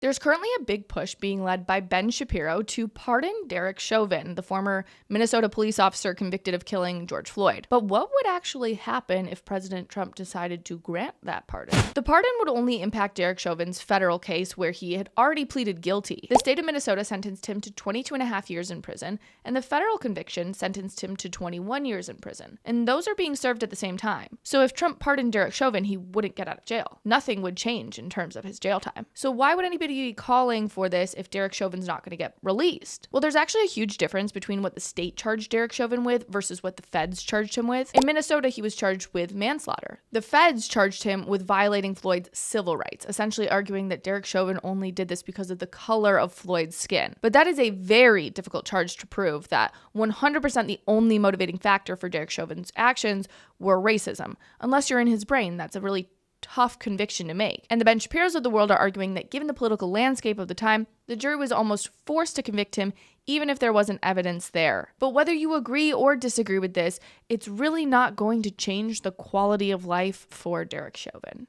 There's currently a big push being led by Ben Shapiro to pardon Derek Chauvin, the former Minnesota police officer convicted of killing George Floyd. But what would actually happen if President Trump decided to grant that pardon? The pardon would only impact Derek Chauvin's federal case, where he had already pleaded guilty. The state of Minnesota sentenced him to 22.5 years in prison, and the federal conviction sentenced him to 21 years in prison. And those are being served at the same time. So if Trump pardoned Derek Chauvin, he wouldn't get out of jail. Nothing would change in terms of his jail time. So why would anybody be calling for this if Derek Chauvin's not going to get released? Well, there's actually a huge difference between what the state charged Derek Chauvin with versus what the feds charged him with. In Minnesota, he was charged with manslaughter. The feds charged him with violating Floyd's civil rights, essentially arguing that Derek Chauvin only did this because of the color of Floyd's skin. But that is a very difficult charge to prove, that 100% the only motivating factor for Derek Chauvin's actions were racism. Unless you're in his brain, that's a really tough conviction to make. And the Ben Shapiros of the world are arguing that given the political landscape of the time, the jury was almost forced to convict him even if there wasn't evidence there. But whether you agree or disagree with this, it's really not going to change the quality of life for Derek Chauvin.